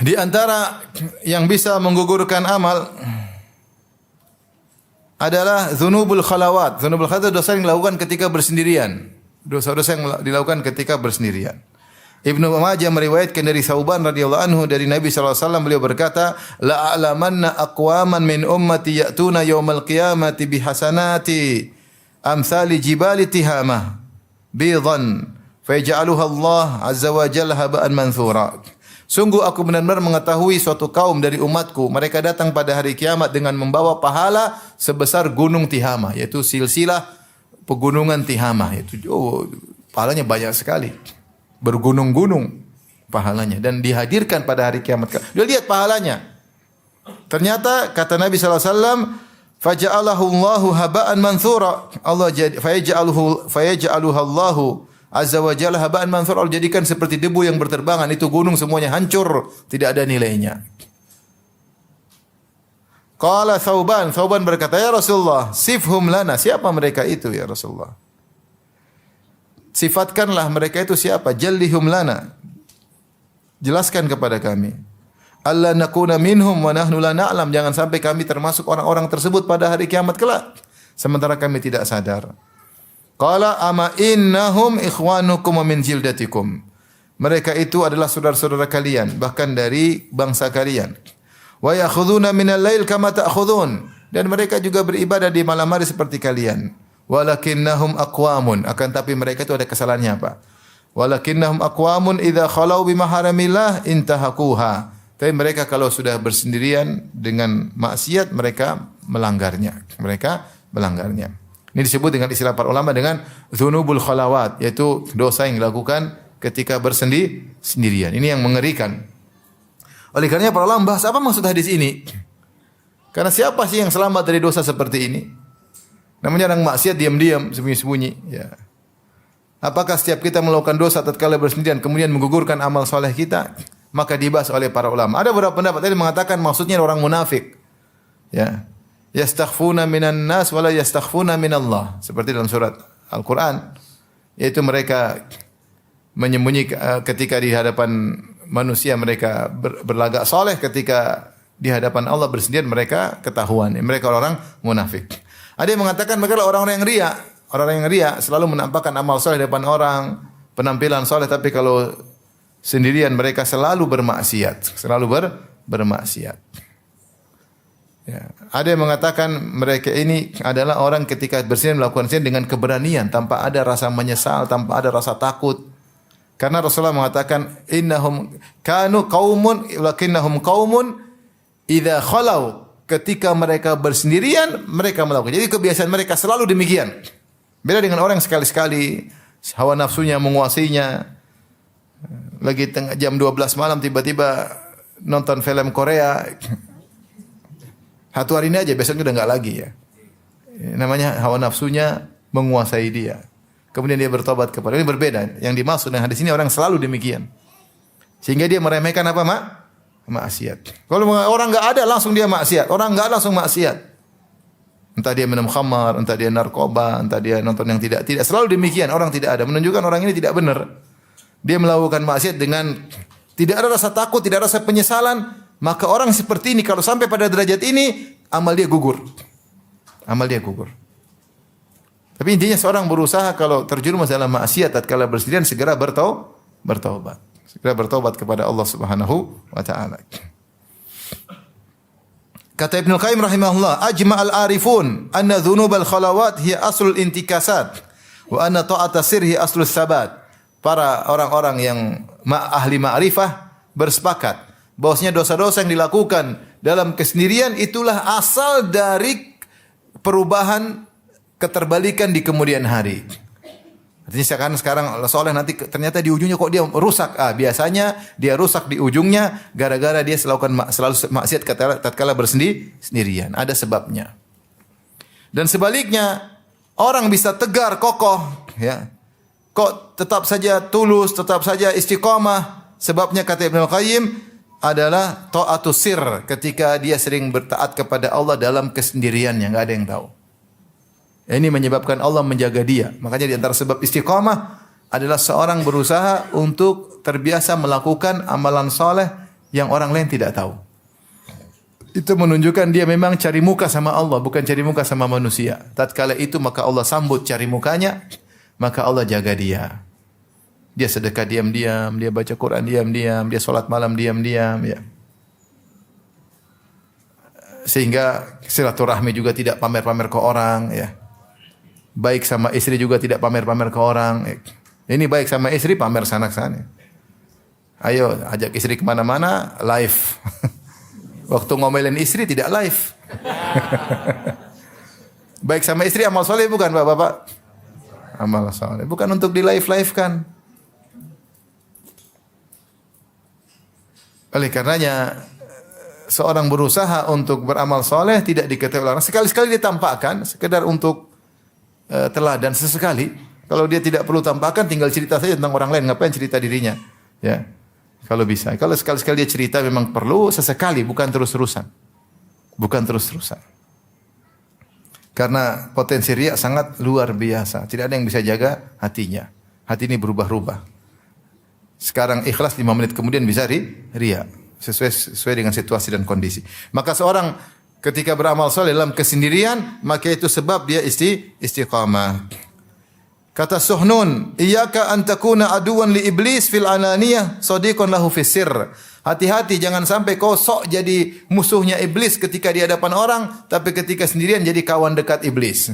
Di antara yang bisa menggugurkan amal adalah dzunubul khalawat. Dzunubul khalawat itu dosa yang dilakukan ketika bersendirian. Dosa-dosa yang dilakukan ketika bersendirian. Ibnu Majah meriwayatkan dari Sauban radhiyallahu anhu dari Nabi sallallahu alaihi wasallam, beliau berkata, la a'lamanna aqwaman min ummati ya'tuna yaumal qiyamati bihasanati amsali jibali tihamah bidan fayaj'aluha Allah azza wa jalla haba'an manthura. Sungguh aku benar-benar mengetahui suatu kaum dari umatku, mereka datang pada hari kiamat dengan membawa pahala sebesar gunung Tihama, yaitu silsilah pegunungan Tihama. Itu pahalanya banyak sekali. Bergunung-gunung pahalanya dan dihadirkan pada hari kiamat. Dia lihat pahalanya. Ternyata kata Nabi sallallahu alaihi wasallam, faja'alahu Allahu haba'an manthura. Allah fayaj'aluhu Allahu azza wa jalla haba'an manthura. Allah jadikan seperti debu yang berterbangan, itu gunung semuanya hancur, tidak ada nilainya. Qala Thauban berkata, ya Rasulullah, sifhum lana, siapa mereka itu ya Rasulullah? Sifatkanlah mereka itu siapa? Jallihum lana. Jelaskan kepada kami. Alla nakuna minhum wa nahnu la na'lam. Jangan sampai kami termasuk orang-orang tersebut pada hari kiamat kelak, sementara kami tidak sadar. Qala ama innahum ikhwanukum wa min jildatikum. Mereka itu adalah saudara-saudara kalian, bahkan dari bangsa kalian. Wa ya'khuduna minal lail kama ta'khudun. Dan mereka juga beribadah di malam hari seperti kalian. Walakinnahum aqwamun, akan tapi mereka itu ada kesalahannya apa? Walakinnahum aqwamun idza khalau bi maharamillah intahakuha. Tapi mereka kalau sudah bersendirian dengan maksiat mereka melanggarnya. Ini disebut dengan istilah para ulama dengan dzunubul khalawat, yaitu dosa yang dilakukan ketika bersendirian. Ini yang mengerikan. Oleh karenanya para ulama bahas apa maksud hadis ini? Karena siapa sih yang selamat dari dosa seperti ini? Namanya orang maksiat diam-diam, sembunyi-sembunyi. Ya. Apakah setiap kita melakukan dosa tatkala bersendirian kemudian menggugurkan amal soleh kita? Maka dibahas oleh para ulama. Ada beberapa pendapat tadi mengatakan maksudnya orang munafik. Ya. Yastakhfuna minan nas wala yastakhfuna minallah. Seperti dalam surat Al-Quran. Yaitu mereka menyembunyi ketika di hadapan manusia mereka berlagak soleh, ketika di hadapan Allah bersendirian mereka ketahuan. Mereka orang munafik. Ada yang mengatakan mereka orang-orang yang ria. Orang-orang yang ria selalu menampakkan amal soleh di depan orang, penampilan soleh, tapi kalau sendirian mereka selalu bermaksiat. Bermaksiat. Ya. Ada yang mengatakan mereka ini adalah orang ketika bersendirian melakukan zina dengan keberanian, tanpa ada rasa menyesal, tanpa ada rasa takut. Karena Rasulullah mengatakan, innahum kanu qaumun walakinnahum qaumun idza khalau. Ketika mereka bersendirian, mereka melakukan. Jadi kebiasaan mereka selalu demikian. Beda dengan orang yang sekali-sekali hawa nafsunya menguasainya. Lagi tengah jam 12 malam tiba-tiba nonton film Korea. Satu hari ini aja, besoknya udah enggak lagi ya. Namanya hawa nafsunya menguasai dia. Kemudian dia bertobat kepada. Ini berbeda. Yang dimaksud dengan hadis ini orang selalu demikian. Sehingga dia meremehkan apa, maksiat. Kalau orang enggak ada langsung dia maksiat. Orang enggak langsung maksiat. Entah dia minum khamar, entah dia narkoba, entah dia nonton yang tidak selalu demikian. Orang tidak ada, menunjukkan orang ini tidak benar. Dia melakukan maksiat dengan tidak ada rasa takut, tidak ada rasa penyesalan. Maka orang seperti ini kalau sampai pada derajat ini, amal dia gugur. Tapi intinya seorang berusaha kalau terjerumus dalam maksiat tatkala bersendirian segera bertaubat. Segera bertaubat kepada Allah Subhanahu wa taala. Kata Ibnu Qayyim rahimahullah, ajma'al arifun anna dzunubal khalawat hiya aslul intikasat wa anna ta'ata sir hiya aslus sabat. Para orang-orang yang ahli ma'rifah bersepakat bahwasanya dosa-dosa yang dilakukan dalam kesendirian itulah asal dari perubahan keterbalikan di kemudian hari. Artinya sekarang soleh nanti ternyata di ujungnya kok dia rusak. Biasanya dia rusak di ujungnya gara-gara dia selalu maksiat tatkala bersendirian. Ada sebabnya. Dan sebaliknya orang bisa tegar kokoh, ya. Kok tetap saja tulus, tetap saja istiqamah. Sebabnya kata Ibnu Qayyim adalah ta'atus sir, ketika dia sering bertaat kepada Allah dalam kesendiriannya, enggak ada yang tahu. Ini menyebabkan Allah menjaga dia. Makanya di antara sebab istiqamah adalah seorang berusaha untuk terbiasa melakukan amalan soleh yang orang lain tidak tahu. Itu menunjukkan dia memang cari muka sama Allah, bukan cari muka sama manusia. Tatkala itu maka Allah sambut cari mukanya, maka Allah jaga dia. Dia sedekah diam-diam, dia baca Quran diam-diam, dia salat malam diam-diam, ya. Sehingga silaturahmi juga tidak pamer-pamer ke orang, ya. Baik sama istri juga tidak pamer-pamer ke orang. Ini baik sama istri, pamer sana-sana. Ayo, ajak istri kemana-mana, live. Waktu ngomelin istri tidak live. Baik sama istri, amal soleh bukan, Bapak-bapak? Amal soleh. Bukan untuk di live-live kan. Oleh karenanya, seorang berusaha untuk beramal soleh tidak diketahui orang. Sekali-sekali ditampakkan, sekedar untuk teladan sesekali. Kalau dia tidak perlu tampakkan, tinggal cerita saja tentang orang lain. Ngapain cerita dirinya? Ya, kalau bisa. Kalau sekali-sekali dia cerita memang perlu sesekali, bukan terus-terusan. Bukan terus-terusan. Karena potensi riya sangat luar biasa. Tidak ada yang bisa jaga hatinya. Hati ini berubah-ubah. Sekarang ikhlas 5 menit kemudian bisa riya. Sesuai dengan situasi dan kondisi. Maka seorang ketika beramal soleh dalam kesendirian, maka itu sebab dia istiqamah. Kata Suhnun, iyyaka an takuna aduwan li iblis fil ananiyah, sadiqan lahu fis sirr. Hati-hati jangan sampai kau sok jadi musuhnya iblis ketika di hadapan orang, tapi ketika sendirian jadi kawan dekat iblis.